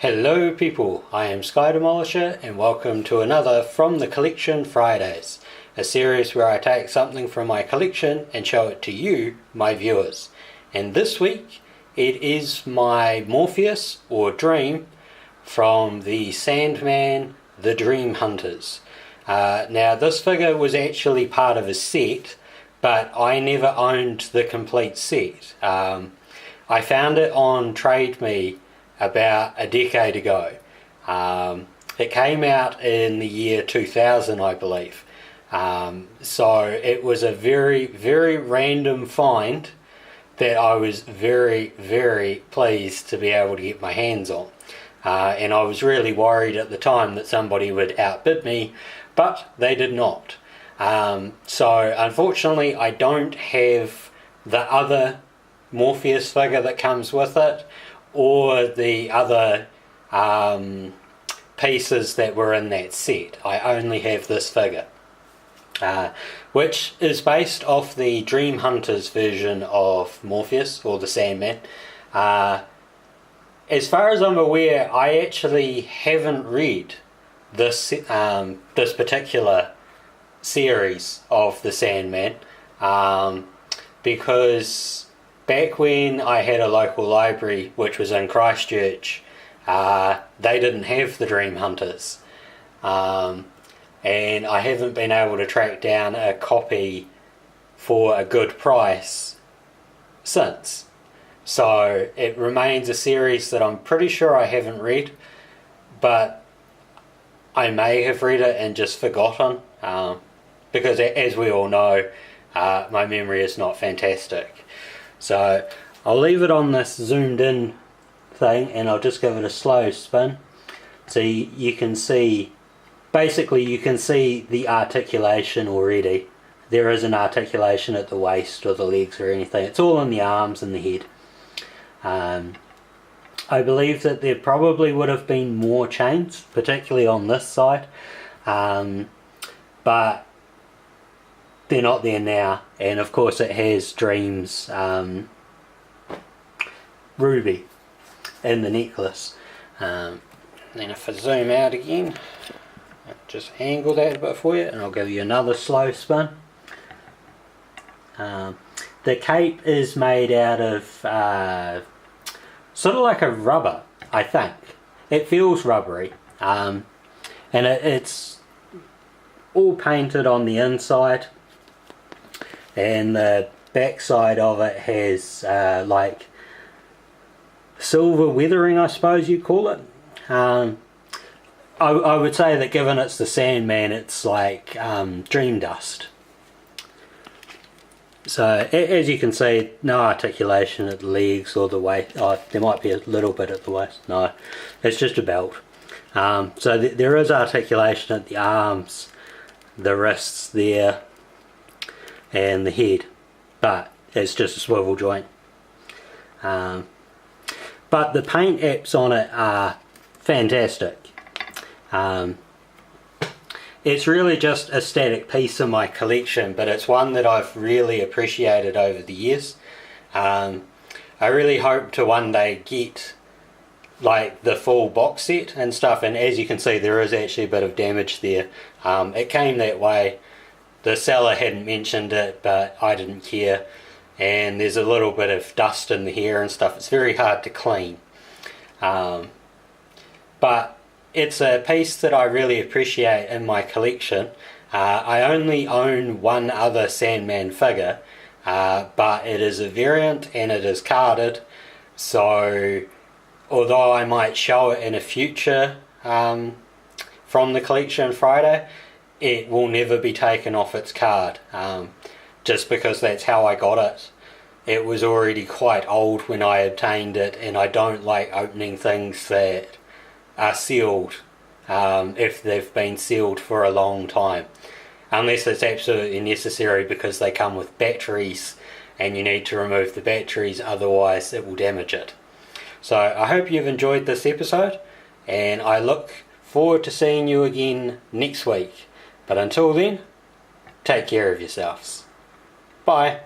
Hello people, I am Sky Demolisher and welcome to another From the Collection Fridays, a series where I take something from my collection and show it to you, my viewers. And this week it is my Morpheus or Dream from the Sandman, the Dream Hunters. Now this figure was actually part of a set, but I never owned the complete set. I found it on Trade Me about a decade ago. It came out in the year 2000, I believe. So it was a very, very random find that I was very, very pleased to be able to get my hands on. And I was really worried at the time that somebody would outbid me, but they did not. So unfortunately I don't have the other Morpheus figure that comes with it, or the other pieces that were in that set. I only have this figure, which is based off the Dream Hunters version of Morpheus, or the Sandman. As far as I'm aware, I actually haven't read this this particular series of the Sandman, because back when I had a local library, which was in Christchurch, they didn't have the Dream Hunters, and I haven't been able to track down a copy for a good price since. So it remains a series that I'm pretty sure I haven't read, but I may have read it and just forgotten, because as we all know, my memory is not fantastic. So I'll leave it on this zoomed in thing and I'll just give it a slow spin so you can see, basically you can see the articulation already. There isn't articulation at the waist or the legs or anything, it's all in the arms and the head. I believe that there probably would have been more chains, particularly on this side, but they're not there now. And of course it has Dream's ruby in the necklace. Then if I zoom out again, I'll just angle that a bit for you and I'll give you another slow spin. The cape is made out of sort of like a rubber, I think. It feels rubbery, and it's all painted on the inside, and the back side of it has like silver weathering, I suppose you call it. I would say that given it's the Sandman, it's like dream dust. So as you can see, no articulation at the legs or the waist. Oh, there might be a little bit at the waist. No, it's just a belt. So there is articulation at the arms, the wrists there, and the head, but it's just a swivel joint. But the paint apps on it are fantastic. It's really just a static piece in my collection, but it's one that I've really appreciated over the years. I really hope to one day get like the full box set and stuff, and as you can see there is actually a bit of damage there. It came that way. The seller hadn't mentioned it, but I didn't care, and there's a little bit of dust in the hair and stuff. It's very hard to clean, but it's a piece that I really appreciate in my collection. I only own one other Sandman figure, but it is a variant and it is carded, so although I might show it in a future From the Collection Friday, it will never be taken off its card, just because that's how I got it. It was already quite old when I obtained it, and I don't like opening things that are sealed if they've been sealed for a long time, unless it's absolutely necessary because they come with batteries and you need to remove the batteries, otherwise it will damage it. So I hope you've enjoyed this episode, and I look forward to seeing you again next week. But until then, take care of yourselves. Bye.